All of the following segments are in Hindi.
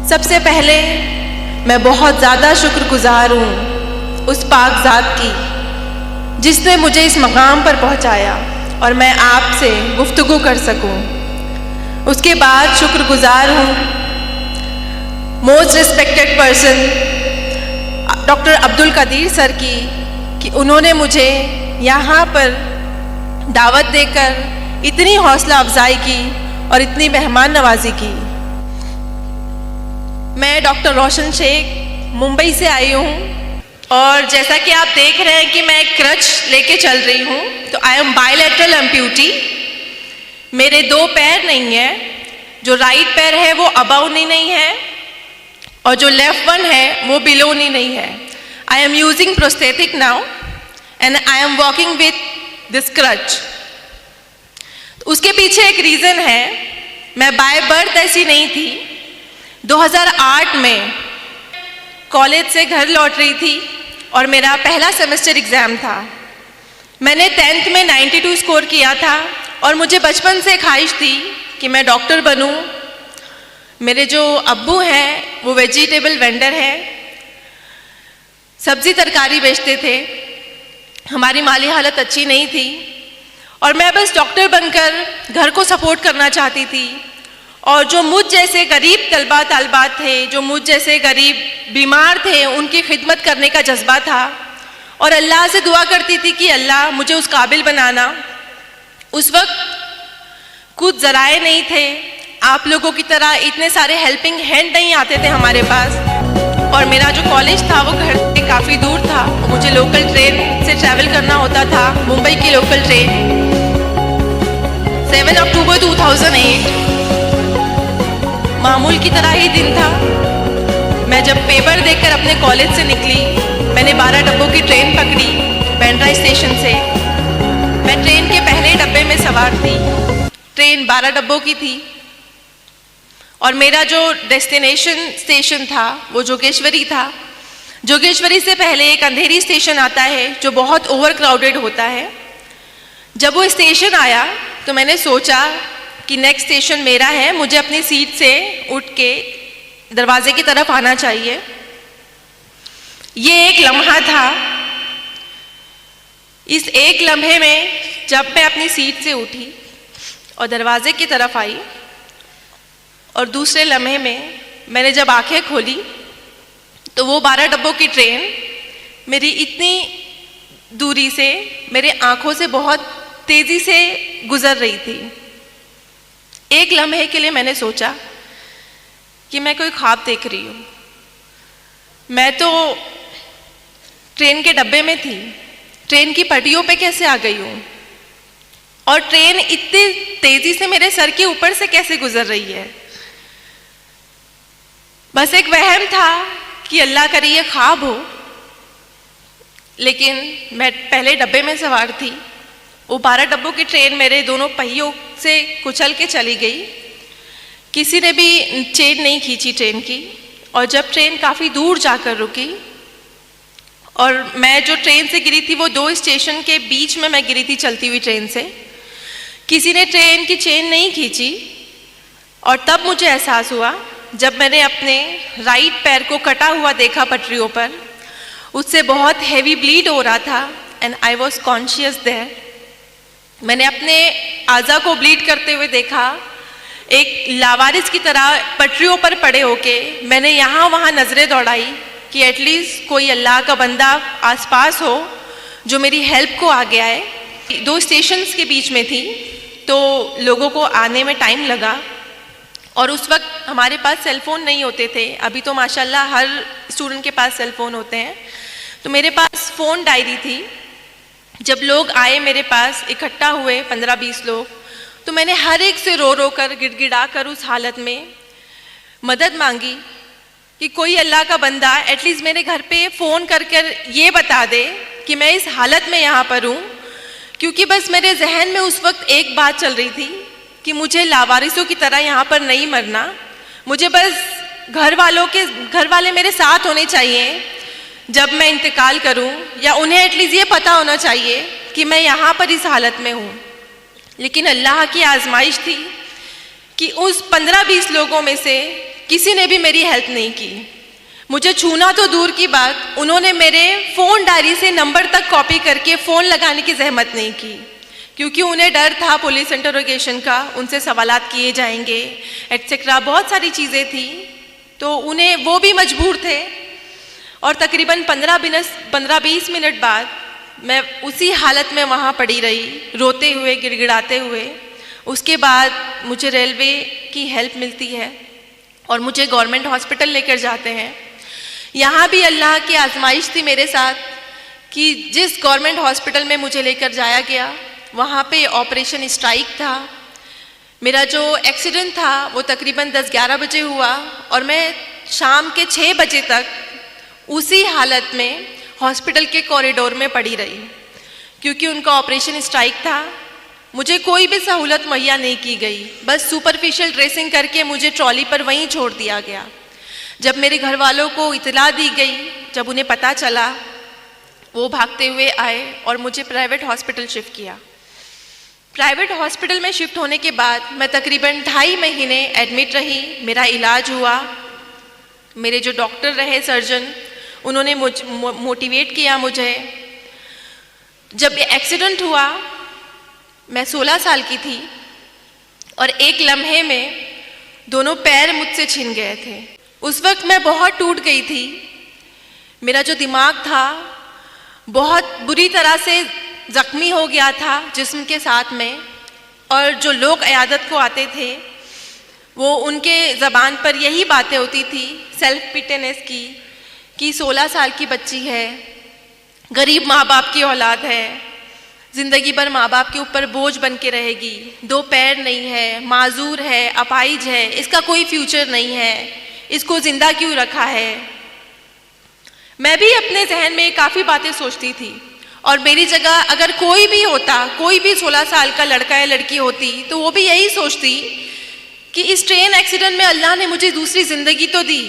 सबसे पहले मैं बहुत ज़्यादा शुक्रगुजार हूँ उस पाक ज़ात की जिसने मुझे इस मकाम पर पहुँचाया और मैं आपसे गुफ्तगू कर सकूँ। उसके बाद शुक्रगुजार हूँ most respected person doctor Abdul Qadeer sir की कि उन्होंने मुझे यहाँ पर दावत देकर इतनी हौसला अफजाई की और इतनी मेहमान नवाजी की। मैं डॉक्टर रोशन शेख मुंबई से आई हूँ और जैसा कि आप देख रहे हैं कि मैं एक क्रच लेके चल रही हूँ, तो आई एम बायलैटरल एम्प्यूटी। मेरे दो पैर नहीं है, जो राइट पैर है वो अबव नहीं है और जो लेफ्ट वन है वो बिलो नहीं है। I am using prosthetic now and I am walking with this crutch. उसके पीछे एक रीज़न है, मैं बाय बर्थ ऐसी नहीं थी। 2008 में कॉलेज से घर लौट रही थी और मेरा पहला सेमेस्टर एग्ज़ाम था। मैंने 10th में 92 स्कोर किया था और मुझे बचपन से ख्वाहिश थी कि मैं डॉक्टर बनूं। मेरे जो अब्बू हैं वो वेजिटेबल वेंडर हैं, सब्ज़ी तरकारी बेचते थे। हमारी माली हालत अच्छी नहीं थी और मैं बस डॉक्टर बनकर घर को सपोर्ट करना चाहती थी। और जो मुझ जैसे गरीब तलबा तालबात थे, जो मुझ जैसे गरीब बीमार थे, उनकी खिदमत करने का जज्बा था और अल्लाह से दुआ करती थी कि अल्लाह मुझे उस काबिल बनाना। उस वक्त कुछ ज़राए नहीं थे, आप लोगों की तरह इतने सारे हेल्पिंग हैंड नहीं आते थे हमारे पास। और मेरा जो कॉलेज था वो घर से काफ़ी दूर था, मुझे लोकल ट्रेन से ट्रैवल करना होता था, मुंबई की लोकल ट्रेन। 7 अक्टूबर 2008 मामूल की तरह ही दिन था। मैं जब पेपर देकर अपने कॉलेज से निकली, मैंने 12 डब्बों की ट्रेन पकड़ी बैंड्रा स्टेशन से। मैं ट्रेन के पहले डब्बे में सवार थी। ट्रेन 12 डब्बों की थी और मेरा जो डेस्टिनेशन स्टेशन था वो जोगेश्वरी था। जोगेश्वरी से पहले एक अंधेरी स्टेशन आता है जो बहुत ओवर क्राउडेड होता है। जब वो स्टेशन आया तो मैंने सोचा कि नेक्स्ट स्टेशन मेरा है, मुझे अपनी सीट से उठ के दरवाजे की तरफ आना चाहिए। ये एक लम्हा था। इस एक लम्हे में जब मैं अपनी सीट से उठी और दरवाजे की तरफ आई और दूसरे लम्हे में मैंने जब आंखें खोली तो वो 12 डब्बों की ट्रेन मेरी इतनी दूरी से मेरे आंखों से बहुत तेज़ी से गुजर रही थी। एक लम्हे के लिए मैंने सोचा कि मैं कोई ख्वाब देख रही हूँ। मैं तो ट्रेन के डब्बे में थी, ट्रेन की पटरियों पे कैसे आ गई हूँ और ट्रेन इतनी तेज़ी से मेरे सर के ऊपर से कैसे गुजर रही है। बस एक वहम था कि अल्लाह करे ये ख्वाब हो, लेकिन मैं पहले डब्बे में सवार थी। वो 12 डब्बों की ट्रेन मेरे दोनों पहियों से कुचल के चली गई। किसी ने भी चेन नहीं खींची ट्रेन की और जब ट्रेन काफ़ी दूर जाकर रुकी और मैं जो ट्रेन से गिरी थी वो 2 स्टेशन के बीच में मैं गिरी थी चलती हुई ट्रेन से। किसी ने ट्रेन की चेन नहीं खींची और तब मुझे एहसास हुआ जब मैंने अपने राइट पैर को कटा हुआ देखा पटरियों पर। उससे बहुत हैवी ब्लीड हो रहा था and I was conscious there. मैंने अपने आज़ा को ब्लीड करते हुए देखा, एक लावारिस की तरह पटरियों पर पड़े होके मैंने यहाँ वहाँ नज़रें दौड़ाई कि एटलीस्ट कोई अल्लाह का बंदा आसपास हो जो मेरी हेल्प को आगे आए। 2 स्टेशंस के बीच में थी तो लोगों को आने में टाइम लगा और उस वक्त हमारे पास सेलफ़ोन नहीं होते थे। अभी तो माशाल्लाह हर स्टूडेंट के पास सेलफ़ोन होते हैं। तो मेरे पास फ़ोन डायरी थी। जब लोग आए मेरे पास, इकट्ठा हुए 15-20 लोग, तो मैंने हर एक से रो रो कर गिड़गिड़ा कर उस हालत में मदद मांगी कि कोई अल्लाह का बंदा एटलीस्ट मेरे घर पे फ़ोन कर ये बता दे कि मैं इस हालत में यहाँ पर हूँ। क्योंकि बस मेरे जहन में उस वक्त एक बात चल रही थी कि मुझे लावारिसों की तरह यहाँ पर नहीं मरना, मुझे बस घर वाले मेरे साथ होने चाहिए जब मैं इंतकाल करूं, या उन्हें एटलीस्ट ये पता होना चाहिए कि मैं यहाँ पर इस हालत में हूँ। लेकिन अल्लाह की आजमाइश थी कि उस 15-20 लोगों में से किसी ने भी मेरी हेल्प नहीं की। मुझे छूना तो दूर की बात, उन्होंने मेरे फ़ोन डायरी से नंबर तक कॉपी करके फ़ोन लगाने की जहमत नहीं की, क्योंकि उन्हें डर था पुलिस इंटरोगेशन का, उनसे सवालात किए जाएंगे एटसेट्रा, बहुत सारी चीज़ें थी। तो उन्हें वो भी मजबूर थे। और तकरीबन 15-20 मिनट बाद मैं उसी हालत में वहाँ पड़ी रही, रोते हुए, गिड़गिड़ाते हुए। उसके बाद मुझे रेलवे की हेल्प मिलती है और मुझे गवर्नमेंट हॉस्पिटल लेकर जाते हैं। यहाँ भी अल्लाह की आजमाइश थी मेरे साथ कि जिस गवर्नमेंट हॉस्पिटल में मुझे लेकर जाया गया, वहाँ पे ऑपरेशन स्ट्राइक था। मेरा जो एक्सीडेंट था वो तकरीबन 10-11 बजे हुआ और मैं शाम के 6 बजे तक उसी हालत में हॉस्पिटल के कॉरिडोर में पड़ी रही, क्योंकि उनका ऑपरेशन स्ट्राइक था। मुझे कोई भी सहूलत मुहैया नहीं की गई, बस सुपरफिशियल ड्रेसिंग करके मुझे ट्रॉली पर वहीं छोड़ दिया गया। जब मेरे घर वालों को इतला दी गई, जब उन्हें पता चला, वो भागते हुए आए और मुझे प्राइवेट हॉस्पिटल शिफ्ट किया। प्राइवेट हॉस्पिटल में शिफ्ट होने के बाद मैं तकरीबन 2.5 महीने एडमिट रही। मेरा इलाज हुआ। मेरे जो डॉक्टर रहे, सर्जन, उन्होंने मोटिवेट किया मुझे। जब एक्सीडेंट हुआ, मैं 16 साल की थी और एक लम्हे में दोनों पैर मुझसे छिन गए थे। उस वक्त मैं बहुत टूट गई थी। मेरा जो दिमाग था बहुत बुरी तरह से ज़ख्मी हो गया था जिस्म के साथ में, और जो लोग इयादत को आते थे वो उनके ज़बान पर यही बातें होती थी सेल्फ पिटेनेस की, कि 16 साल की बच्ची है, गरीब माँ बाप की औलाद है, ज़िंदगी भर माँ बाप के ऊपर बोझ बन के रहेगी, 2 पैर नहीं है, माजूर है, अपाहिज है, इसका कोई फ्यूचर नहीं है, इसको ज़िंदा क्यों रखा है। मैं भी अपने जहन में काफ़ी बातें सोचती थी, और मेरी जगह अगर कोई भी होता, कोई भी 16 साल का लड़का या लड़की होती, तो वो भी यही सोचती कि इस ट्रेन एक्सीडेंट में अल्लाह ने मुझे दूसरी ज़िंदगी तो दी,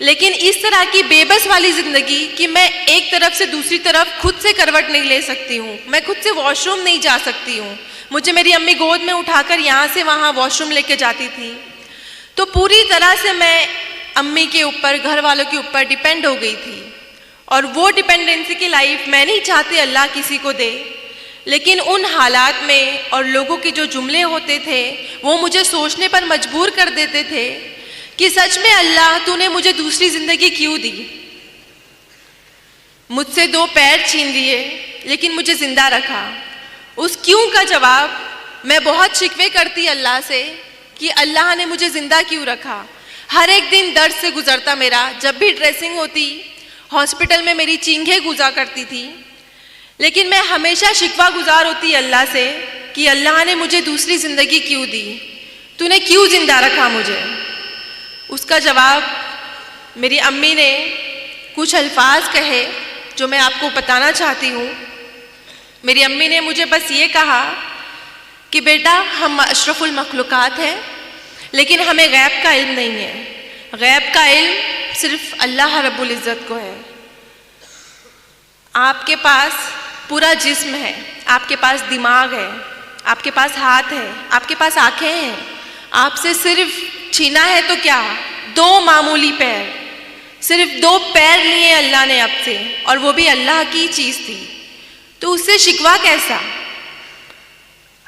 लेकिन इस तरह की बेबस वाली ज़िंदगी कि मैं एक तरफ से दूसरी तरफ खुद से करवट नहीं ले सकती हूँ, मैं खुद से वॉशरूम नहीं जा सकती हूँ। मुझे मेरी अम्मी गोद में उठाकर यहाँ से वहाँ वॉशरूम लेके जाती थी। तो पूरी तरह से मैं अम्मी के ऊपर, घर वालों के ऊपर डिपेंड हो गई थी, और वो डिपेंडेंसी की लाइफ मैं नहीं चाहती अल्लाह किसी को दे। लेकिन उन हालात में और लोगों के जो जुमले होते थे वो मुझे सोचने पर मजबूर कर देते थे कि सच में अल्लाह तूने मुझे दूसरी ज़िंदगी क्यों दी। मुझसे 2 पैर छीन लिए लेकिन मुझे ज़िंदा रखा। उस क्यों का जवाब मैं बहुत शिकवे करती अल्लाह से कि अल्लाह ने मुझे ज़िंदा क्यों रखा। हर एक दिन दर्द से गुजरता मेरा। जब भी ड्रेसिंग होती, हॉस्पिटल में मेरी चींघें गुजा करती थी, लेकिन मैं हमेशा शिकवा गुजार होती अल्लाह से कि अल्लाह ने मुझे दूसरी ज़िंदगी क्यों दी, तूने क्यों ज़िंदा रखा मुझे। उसका जवाब मेरी अम्मी ने कुछ अल्फाज कहे जो मैं आपको बताना चाहती हूँ। मेरी अम्मी ने मुझे बस ये कहा कि बेटा, हम अशरफुल मखलूक़ात हैं, लेकिन हमें गैब का इल्म नहीं है। गैब का इल्म सिर्फ अल्लाह रब्बुल इज़्ज़त को है। आपके पास पूरा जिस्म है, आपके पास दिमाग है, आपके पास हाथ है, आपके पास आँखें हैं, आपसे सिर्फ छीना है तो क्या, 2 मामूली पैर, सिर्फ 2 पैर लिए अल्लाह ने आपसे, और वो भी अल्लाह की चीज़ थी, तो उससे शिकवा कैसा।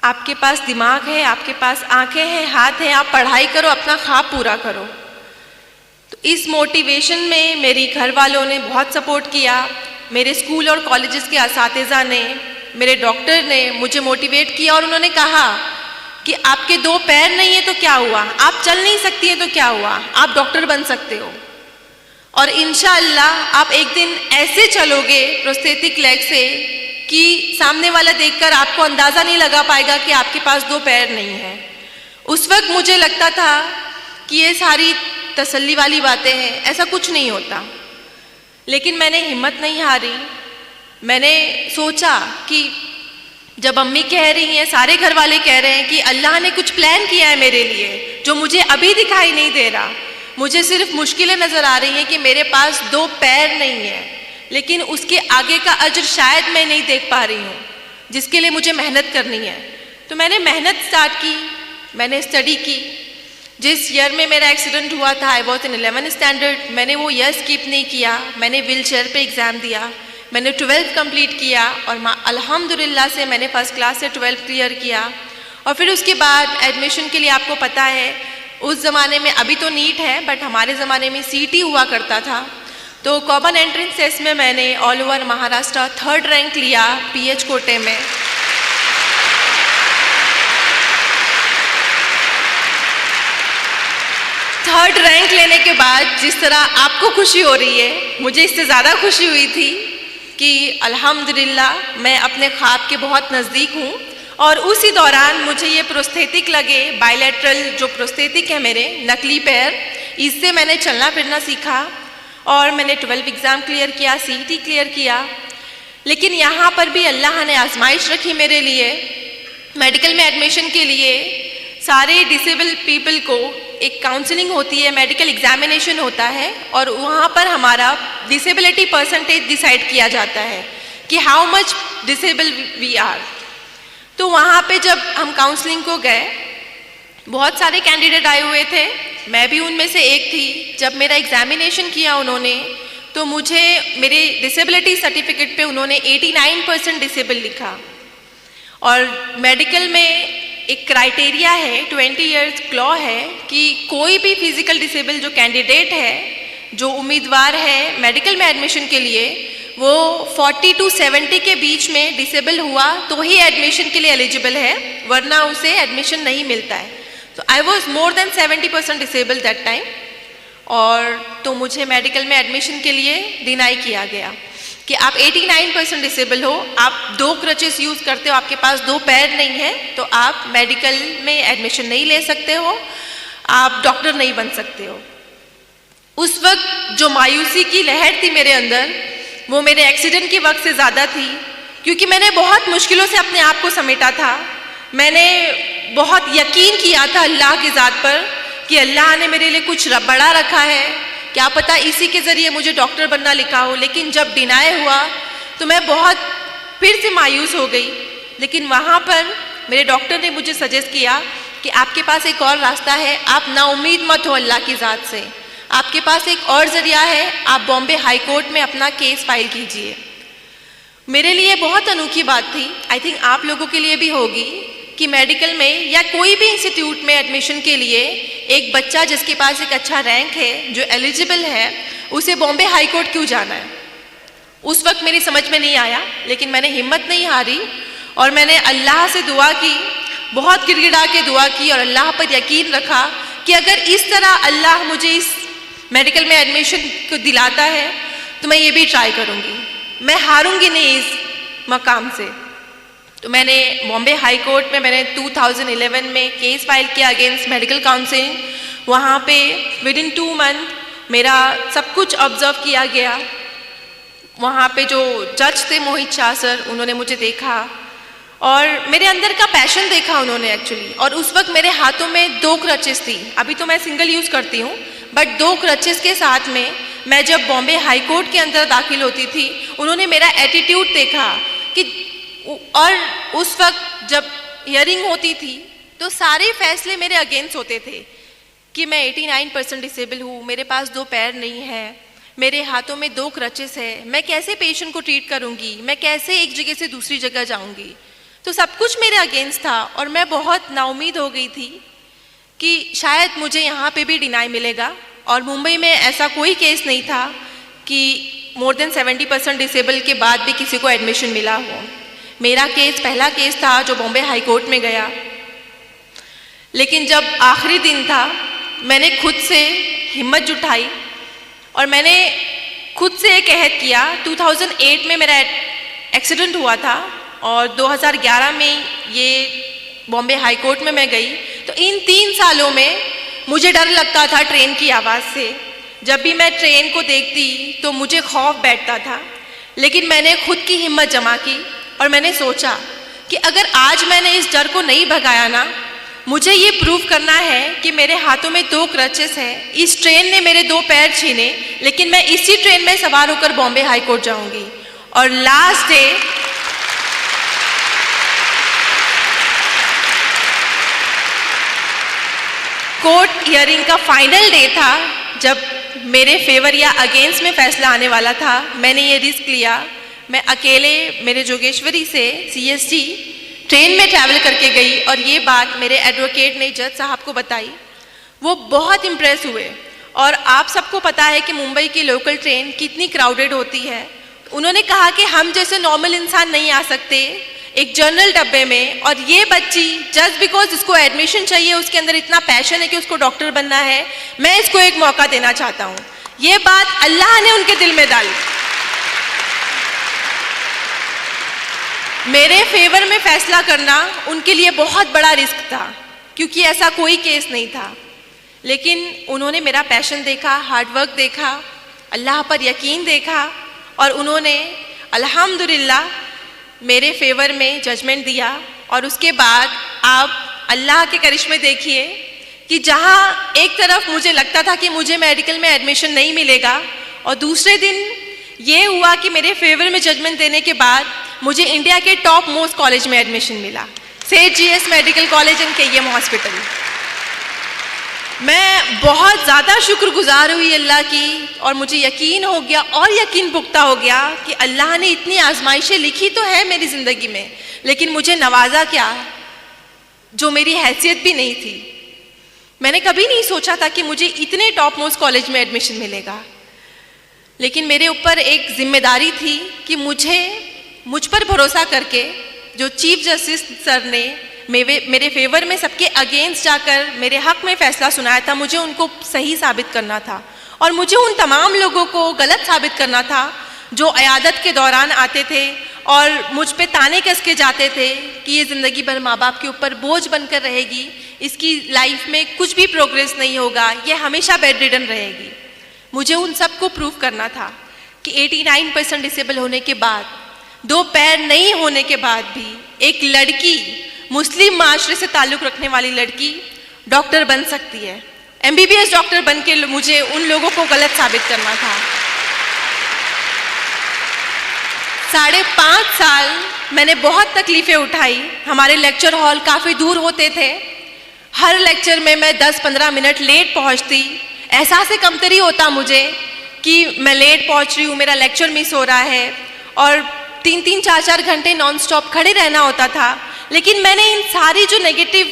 आपके पास दिमाग है, आपके पास आंखें हैं, हाथ हैं, आप पढ़ाई करो, अपना ख्वाब पूरा करो। तो इस मोटिवेशन में मेरी घर वालों ने बहुत सपोर्ट किया। मेरे स्कूल और कॉलेजेस के असातिज़ा ने, मेरे डॉक्टर ने मुझे मोटिवेट किया, और उन्होंने कहा कि आपके 2 पैर नहीं है तो क्या हुआ, आप चल नहीं सकती हैं तो क्या हुआ, आप डॉक्टर बन सकते हो, और इंशाअल्लाह आप एक दिन ऐसे चलोगे प्रोस्थेटिक लेग से कि सामने वाला देखकर आपको अंदाज़ा नहीं लगा पाएगा कि आपके पास 2 पैर नहीं है। उस वक्त मुझे लगता था कि ये सारी तसल्ली वाली बातें हैं, ऐसा कुछ नहीं होता। लेकिन मैंने हिम्मत नहीं हारी। मैंने सोचा कि जब अम्मी कह रही हैं, सारे घर वाले कह रहे हैं कि अल्लाह ने कुछ प्लान किया है मेरे लिए जो मुझे अभी दिखाई नहीं दे रहा, मुझे सिर्फ मुश्किलें नज़र आ रही हैं कि मेरे पास 2 पैर नहीं है, लेकिन उसके आगे का अजर शायद मैं नहीं देख पा रही हूँ, जिसके लिए मुझे मेहनत करनी है। तो मैंने मेहनत स्टार्ट की, मैंने स्टडी की, जिस ईयर में मेरा एक्सीडेंट हुआ था, I was in 11th standard, मैंने वो ईयर स्किप नहीं किया। मैंने व्हील चेयर पर एग्ज़ाम दिया, मैंने 12th कंप्लीट किया और अल्हम्दुलिल्लाह से मैंने फर्स्ट क्लास से 12th क्लियर किया। और फिर उसके बाद एडमिशन के लिए आपको पता है उस ज़माने में, अभी तो नीट है बट हमारे ज़माने में सीटी हुआ करता था, तो कॉमन एंट्रेंस टेस्ट में मैंने all over Maharashtra 3rd rank लिया पीएच कोटे में। थर्ड रैंक लेने के बाद जिस तरह आपको खुशी हो रही है, मुझे इससे ज़्यादा खुशी हुई थी कि अल्हम्दुलिल्लाह मैं अपने ख्वाब के बहुत नज़दीक हूँ। और उसी दौरान मुझे ये प्रोस्थेटिक लगे, बायलैटरल जो प्रोस्थेटिक है मेरे नकली पैर, इससे मैंने चलना फिरना सीखा और मैंने 12th एग्ज़ाम क्लियर किया, सीईटी क्लियर किया। लेकिन यहाँ पर भी अल्लाह ने आजमाइश रखी मेरे लिए। मेडिकल में एडमिशन के लिए सारे डिसेबल पीपल को एक काउंसलिंग होती है, मेडिकल एग्जामिनेशन होता है और वहाँ पर हमारा डिसेबिलिटी परसेंटेज डिसाइड किया जाता है कि how much disable we are. तो वहाँ पे जब हम काउंसलिंग को गए, बहुत सारे कैंडिडेट आए हुए थे, मैं भी उनमें से एक थी। जब मेरा एग्जामिनेशन किया उन्होंने, तो मुझे मेरे डिसेबिलिटी सर्टिफिकेट पे उन्होंने 89% डिसेबल लिखा। और मेडिकल में एक क्राइटेरिया है, 20 ईयर्स क्लॉ है कि कोई भी फिजिकल डिसेबल जो कैंडिडेट है, जो उम्मीदवार है मेडिकल में एडमिशन के लिए, वो 40 to 70 के बीच में डिसेबल हुआ तो ही एडमिशन के लिए एलिजिबल है, वरना उसे एडमिशन नहीं मिलता है। तो I was more than 70% disable that time. और तो मुझे मेडिकल में एडमिशन के लिए डिनाई किया गया कि आप 89% डिसेबल हो, आप 2 क्रचेस यूज़ करते हो, आपके पास 2 पैर नहीं है, तो आप मेडिकल में एडमिशन नहीं ले सकते हो, आप डॉक्टर नहीं बन सकते हो। उस वक्त जो मायूसी की लहर थी मेरे अंदर, वो मेरे एक्सीडेंट के वक्त से ज़्यादा थी, क्योंकि मैंने बहुत मुश्किलों से अपने आप को समेटा था। मैंने बहुत यकीन किया था अल्लाह की ज़ात पर कि अल्लाह ने मेरे लिए कुछ बड़ा रखा है, क्या पता इसी के ज़रिए मुझे डॉक्टर बनना लिखा हो। लेकिन जब डिनाई हुआ तो मैं बहुत फिर से मायूस हो गई। लेकिन वहाँ पर मेरे डॉक्टर ने मुझे सजेस्ट किया कि आपके पास एक और रास्ता है, आप नाउम्मीद मत हो अल्लाह की ज़ात से, आपके पास एक और ज़रिया है, आप बॉम्बे हाई कोर्ट में अपना केस फाइल कीजिए। मेरे लिए बहुत अनोखी बात थी, आई थिंक आप लोगों के लिए भी होगी, कि मेडिकल में या कोई भी इंस्टीट्यूट में एडमिशन के लिए एक बच्चा जिसके पास एक अच्छा रैंक है, जो एलिजिबल है, उसे बॉम्बे हाई कोर्ट क्यों जाना है। उस वक्त मेरी समझ में नहीं आया, लेकिन मैंने हिम्मत नहीं हारी और मैंने अल्लाह से दुआ की, बहुत गिड़गिड़ा के दुआ की और अल्लाह पर यकीन रखा कि अगर इस तरह अल्लाह मुझे इस मेडिकल में एडमिशन को दिलाता है तो मैं ये भी ट्राई करूँगी, मैं हारूंगी नहीं इस मकाम से। तो मैंने बॉम्बे हाई कोर्ट में मैंने 2011 में केस फाइल किया अगेंस्ट मेडिकल काउंसिल। वहाँ पे विदिन 2 मंथ मेरा सब कुछ ऑब्जर्व किया गया। वहाँ पे जो जज थे मोहित शाह सर, उन्होंने मुझे देखा और मेरे अंदर का पैशन देखा उन्होंने एक्चुअली। और उस वक्त मेरे हाथों में 2 क्रचेस थी, अभी तो मैं सिंगल यूज़ करती हूँ, बट 2 क्रचेस के साथ में मैं जब बॉम्बे हाई कोर्ट के अंदर दाखिल होती थी, उन्होंने मेरा एटीट्यूड देखा कि, और उस वक्त जब हियरिंग होती थी तो सारे फैसले मेरे अगेंस्ट होते थे कि मैं 89% डिसेबल हूँ, मेरे पास 2 पैर नहीं है, मेरे हाथों में 2 क्रचेस है, मैं कैसे पेशेंट को ट्रीट करूँगी, मैं कैसे एक जगह से दूसरी जगह जाऊँगी। तो सब कुछ मेरे अगेंस्ट था और मैं बहुत नाउम्मीद हो गई थी कि शायद मुझे यहाँ पे भी डिनाई मिलेगा। और मुंबई में ऐसा कोई केस नहीं था कि मोर देन 70% डिसेबल के बाद भी किसी को एडमिशन मिला हो। मेरा केस पहला केस था जो बॉम्बे हाई कोर्ट में गया। लेकिन जब आखिरी दिन था, मैंने खुद से हिम्मत जुटाई और मैंने खुद से एक अहद किया। 2008 में मेरा एक्सीडेंट हुआ था और 2011 में ये बॉम्बे हाई कोर्ट में मैं गई। तो इन 3 सालों में मुझे डर लगता था ट्रेन की आवाज़ से। जब भी मैं ट्रेन को देखती तो मुझे खौफ बैठता था, लेकिन मैंने खुद की हिम्मत जमा की और मैंने सोचा कि अगर आज मैंने इस डर को नहीं भगाया ना, मुझे ये प्रूव करना है कि मेरे हाथों में 2 क्रचेस है, इस ट्रेन ने मेरे 2 पैर छीने, लेकिन मैं इसी ट्रेन में सवार होकर बॉम्बे हाई कोर्ट जाऊंगी। और लास्ट डे कोर्ट हियरिंग का फाइनल डे था, जब मेरे फेवर या अगेंस्ट में फैसला आने वाला था, मैंने ये रिस्क लिया। मैं अकेले मेरे जोगेश्वरी से CST ट्रेन में ट्रैवल करके गई और ये बात मेरे एडवोकेट ने जज साहब को बताई। वो बहुत इम्प्रेस हुए। और आप सबको पता है कि मुंबई की लोकल ट्रेन कितनी क्राउडेड होती है। उन्होंने कहा कि हम जैसे नॉर्मल इंसान नहीं आ सकते एक जनरल डब्बे में, और ये बच्ची जस्ट बिकॉज इसको एडमिशन चाहिए, उसके अंदर इतना पैशन है कि उसको डॉक्टर बनना है, मैं इसको एक मौका देना चाहता हूँ। ये बात अल्लाह ने उनके दिल में डाली। मेरे फेवर में फैसला करना उनके लिए बहुत बड़ा रिस्क था, क्योंकि ऐसा कोई केस नहीं था। लेकिन उन्होंने मेरा पैशन देखा, हार्डवर्क देखा, अल्लाह पर यकीन देखा, और उन्होंने अल्हम्दुलिल्लाह मेरे फेवर में जजमेंट दिया। और उसके बाद आप अल्लाह के करिश्मे देखिए कि जहाँ एक तरफ मुझे लगता था कि मुझे मेडिकल में एडमिशन नहीं मिलेगा, और दूसरे दिन ये हुआ कि मेरे फेवर में जजमेंट देने के बाद मुझे इंडिया के टॉप मोस्ट कॉलेज में एडमिशन मिला, सेठ GS medical college and KEM hospital. मैं बहुत ज़्यादा शुक्रगुजार हुई अल्लाह की, और मुझे यकीन हो गया और यकीन पुख्ता हो गया कि अल्लाह ने इतनी आजमाइशें लिखी तो है मेरी ज़िंदगी में, लेकिन मुझे नवाजा क्या जो मेरी हैसियत भी नहीं थी। मैंने कभी नहीं सोचा था कि मुझे इतने टॉप मोस्ट कॉलेज में एडमिशन मिलेगा, लेकिन मेरे ऊपर एक जिम्मेदारी थी कि मुझ पर भरोसा करके जो चीफ जस्टिस सर ने मेरे फेवर में सबके अगेंस्ट जाकर मेरे हक में फैसला सुनाया था, मुझे उनको सही साबित करना था। और मुझे उन तमाम लोगों को गलत साबित करना था जो अयादत के दौरान आते थे और मुझ पे ताने कस के जाते थे कि ये ज़िंदगी भर माँ बाप के ऊपर बोझ बनकर रहेगी, इसकी लाइफ में कुछ भी प्रोग्रेस नहीं होगा, ये हमेशा बेड रिडन रहेगी। मुझे उन सबको प्रूव करना था कि 89% डिसेबल होने के बाद, 2 पैर नहीं होने के बाद भी एक लड़की, मुस्लिम माशरे से ताल्लुक़ रखने वाली लड़की डॉक्टर बन सकती है। MBBS डॉक्टर बन के मुझे उन लोगों को गलत साबित करना था। 5.5 साल मैंने बहुत तकलीफ़ें उठाई। हमारे लेक्चर हॉल काफ़ी दूर होते थे, हर लेक्चर में मैं 10-15 मिनट लेट पहुंचती। एहसास कमतरी होता मुझे कि मैं लेट पहुंच रही हूँ, मेरा लेक्चर मिस हो रहा है, और 3-3, 4-4 घंटे नॉन स्टॉप खड़े रहना होता था। लेकिन मैंने इन सारी जो नेगेटिव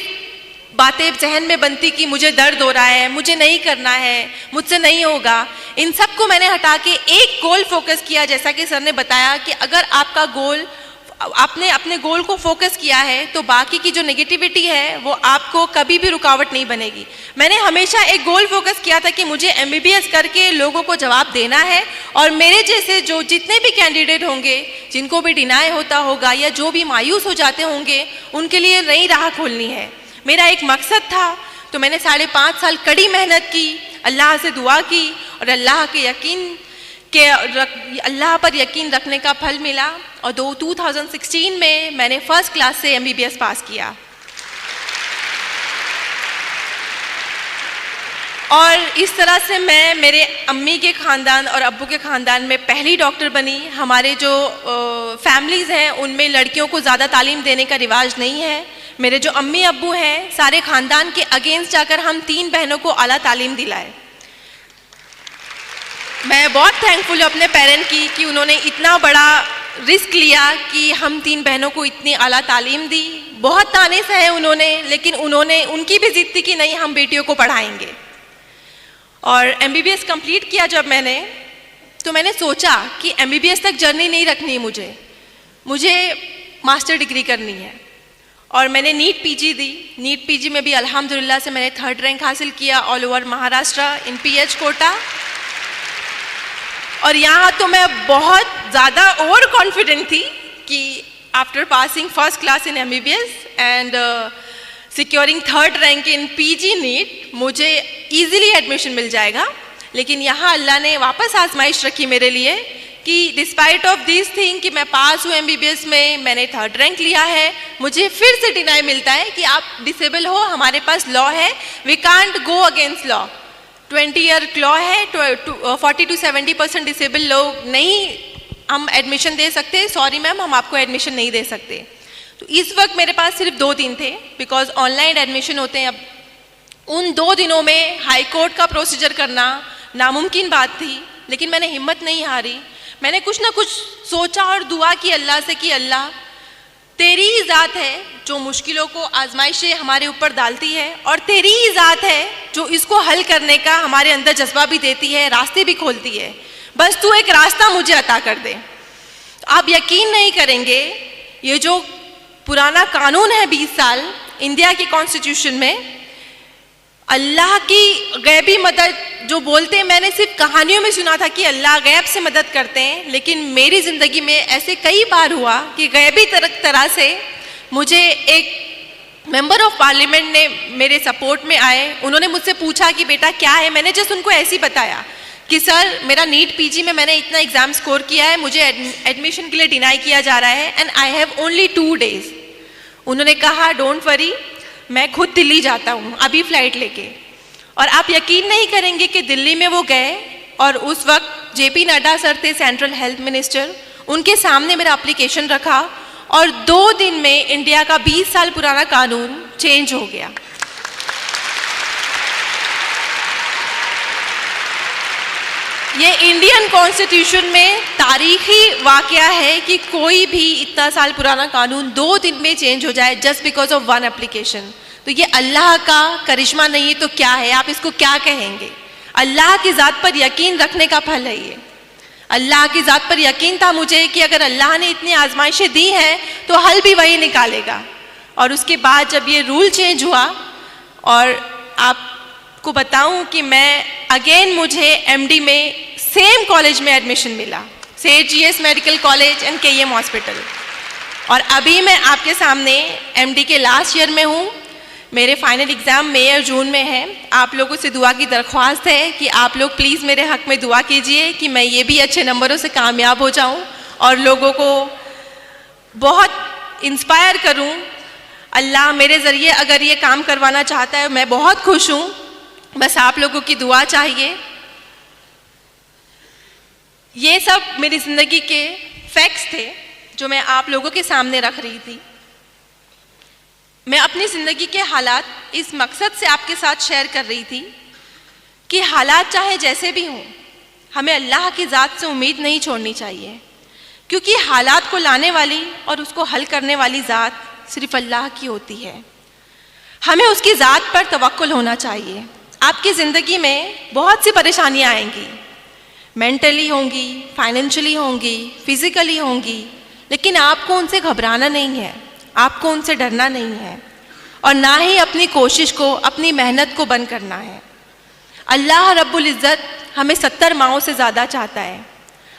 बातें जहन में बनती कि मुझे दर्द हो रहा है, मुझे नहीं करना है, मुझसे नहीं होगा, इन सब को मैंने हटा के एक गोल फोकस किया। जैसा कि सर ने बताया कि अगर आपका गोल, आपने अपने गोल को फोकस किया है तो बाकी की जो नेगेटिविटी है वो आपको कभी भी रुकावट नहीं बनेगी। मैंने हमेशा एक गोल फोकस किया था कि मुझे MBBS करके लोगों को जवाब देना है, और मेरे जैसे जो जितने भी कैंडिडेट होंगे, जिनको भी डिनाई होता होगा या जो भी मायूस हो जाते होंगे, उनके लिए नई राह खोलनी है। मेरा एक मकसद था। तो मैंने 5.5 साल कड़ी मेहनत की, अल्लाह से दुआ की, और अल्लाह पर यकीन रखने का फल मिला। और 2016 में मैंने फर्स्ट क्लास से MBBS पास किया। और इस तरह से मैं मेरे अम्मी के ख़ानदान और अब्बू के ख़ानदान में पहली डॉक्टर बनी। हमारे जो फैमिलीज़ हैं उनमें लड़कियों को ज़्यादा तालीम देने का रिवाज नहीं है। मेरे जो अम्मी अब्बू हैं, सारे ख़ानदान के अगेंस्ट जाकर हम 3 बहनों को आला तालीम दिलाए। मैं बहुत थैंकफुल हूँ अपने पेरेंट की कि उन्होंने इतना बड़ा रिस्क लिया कि हम 3 बहनों को इतनी आला तालीम दी। बहुत ताने सहे उन्होंने, लेकिन उन्होंने उनकी भी जिद थी कि नहीं, हम बेटियों को पढ़ाएंगे। और MBBS कंप्लीट किया जब मैंने, तो मैंने सोचा कि MBBS तक जर्नी नहीं रखनी, मुझे मास्टर डिग्री करनी है। और मैंने नीट PG दी। नीट PG में भी अल्हम्दुलिल्लाह से मैंने 3rd रैंक हासिल किया ऑल ओवर महाराष्ट्र इन PH कोटा। और यहाँ तो मैं बहुत ज़्यादा ओवर कॉन्फिडेंट थी कि after passing first class in MBBS and securing 3rd rank in PG NEET मुझे ईजिली एडमिशन मिल जाएगा। लेकिन यहाँ अल्लाह ने वापस आजमाइश रखी मेरे लिए कि डिस्पाइट ऑफ दिस थिंग कि मैं पास हूँ MBBS में, मैंने 3rd रैंक लिया है, मुझे फिर से डिनाई मिलता है कि आप डिसेबल हो, हमारे पास लॉ है, we can't go against law. 20 year law है, 40 to 70% डिसेबल लोग नहीं हम एडमिशन दे सकते, सॉरी मैम हम आपको एडमिशन नहीं दे सकते। तो इस वक्त मेरे पास सिर्फ 2 दिन थे, बिकॉज ऑनलाइन एडमिशन होते हैं अब उन 2 दिनों में हाई कोर्ट का प्रोसीजर करना नामुमकिन बात थी, लेकिन मैंने हिम्मत नहीं हारी। मैंने कुछ ना कुछ सोचा और दुआ की अल्लाह से कि अल्लाह तेरी ही ज़ात है जो मुश्किलों को आजमाइशें हमारे ऊपर डालती है, और तेरी ही ज़ात है जो इसको हल करने का हमारे अंदर जज्बा भी देती है, रास्ते भी खोलती है। बस तू एक रास्ता मुझे अता कर दे। आप यकीन नहीं करेंगे, ये जो पुराना कानून है 20 साल इंडिया के कॉन्स्टिट्यूशन में, अल्लाह की गैबी मदद जो बोलते हैं, मैंने सिर्फ कहानियों में सुना था कि अल्लाह गैब से मदद करते हैं, लेकिन मेरी ज़िंदगी में ऐसे कई बार हुआ कि गैबी तरह से मुझे एक मेंबर ऑफ पार्लियामेंट ने मेरे सपोर्ट में आए। उन्होंने मुझसे पूछा कि बेटा क्या है, मैंने जस्ट उनको ऐसे ही बताया कि सर मेरा नीट पीजी में मैंने इतना एग्ज़ाम स्कोर किया है, मुझे एडमिशन के लिए डिनाई किया जा रहा है and I have only 2 days। उन्होंने कहा डोंट वरी, मैं खुद दिल्ली जाता हूँ अभी फ्लाइट लेके। और आप यकीन नहीं करेंगे कि दिल्ली में वो गए और उस वक्त जेपी नड्डा सर थे सेंट्रल हेल्थ मिनिस्टर, उनके सामने मेरा एप्लीकेशन रखा और 2 दिन में इंडिया का 20 साल पुराना कानून चेंज हो गया। ये इंडियन कॉन्स्टिट्यूशन में तारीखी वाकया है कि कोई भी इतना साल पुराना कानून 2 दिन में चेंज हो जाए जस्ट बिकॉज ऑफ 1 एप्लीकेशन। तो ये अल्लाह का करिश्मा नहीं है तो क्या है, आप इसको क्या कहेंगे? अल्लाह की ज़ात पर यकीन रखने का फल है ये। अल्लाह की ज़ात पर यकीन था मुझे कि अगर अल्लाह ने इतनी आजमाइशें दी हैं तो हल भी वही निकालेगा। और उसके बाद जब ये रूल चेंज हुआ, और आपको बताऊं कि मुझे एमडी में सेम कॉलेज में एडमिशन मिला, सेठ GS medical college and KEM hospital. और अभी मैं आपके सामने एमडी के लास्ट ईयर में हूँ। मेरे फाइनल एग्ज़ाम मई और जून में है। आप लोगों से दुआ की दरख्वास्त है कि आप लोग प्लीज़ मेरे हक़ में दुआ कीजिए कि मैं ये भी अच्छे नंबरों से कामयाब हो जाऊँ और लोगों को बहुत इंस्पायर करूँ। अल्लाह मेरे ज़रिए अगर ये काम करवाना चाहता है, मैं बहुत खुश हूँ। बस आप लोगों की दुआ चाहिए। ये सब मेरी ज़िंदगी के फैक्ट्स थे जो मैं आप लोगों के सामने रख रही थी। मैं अपनी ज़िंदगी के हालात इस मकसद से आपके साथ शेयर कर रही थी कि हालात चाहे जैसे भी हों, हमें अल्लाह की ज़ात से उम्मीद नहीं छोड़नी चाहिए, क्योंकि हालात को लाने वाली और उसको हल करने वाली ज़ात सिर्फ अल्लाह की होती है। हमें उसकी ज़ात पर तवक्कुल होना चाहिए। आपकी ज़िंदगी में बहुत सी परेशानियाँ आएंगी, मेंटली होंगी, फाइनेंशियली होंगी, फिज़िकली होंगी, लेकिन आपको उनसे घबराना नहीं है, आपको उनसे डरना नहीं है, और ना ही अपनी कोशिश को, अपनी मेहनत को बंद करना है। अल्लाह रब्बुल इज़्ज़त हमें 70 माओं से ज़्यादा चाहता है।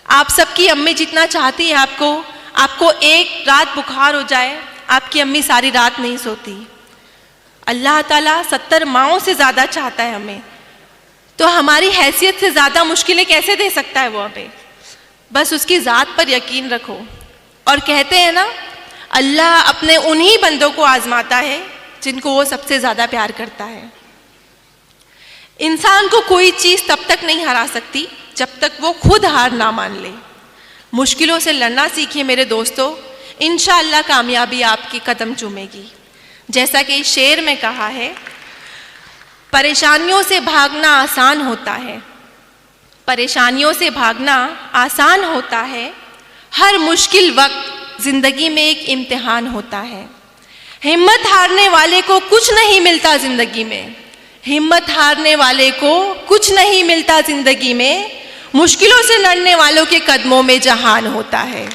आप सबकी अम्मी जितना चाहती है आपको एक रात बुखार हो जाए, आपकी अम्मी सारी रात नहीं सोती। अल्लाह ताला 70 माओं से ज़्यादा चाहता है हमें, तो हमारी हैसियत से ज़्यादा मुश्किलें कैसे दे सकता है वो हमें? बस उसकी ज़ात पर यकीन रखो। और कहते हैं ना, अल्लाह अपने उन्हीं बंदों को आजमाता है जिनको वो सबसे ज़्यादा प्यार करता है। इंसान को कोई चीज़ तब तक नहीं हरा सकती जब तक वो खुद हार ना मान ले। मुश्किलों से लड़ना सीखिए मेरे दोस्तों, इंशाअल्लाह कामयाबी आपकी कदम चूमेगी। जैसा कि शेर में कहा है, परेशानियों से भागना आसान होता है, परेशानियों से भागना आसान होता है, हर मुश्किल वक्त ज़िंदगी में एक इम्तिहान होता है। हिम्मत हारने वाले को कुछ नहीं मिलता ज़िंदगी में, हिम्मत हारने वाले को कुछ नहीं मिलता ज़िंदगी में, मुश्किलों से लड़ने वालों के कदमों में जहान होता है।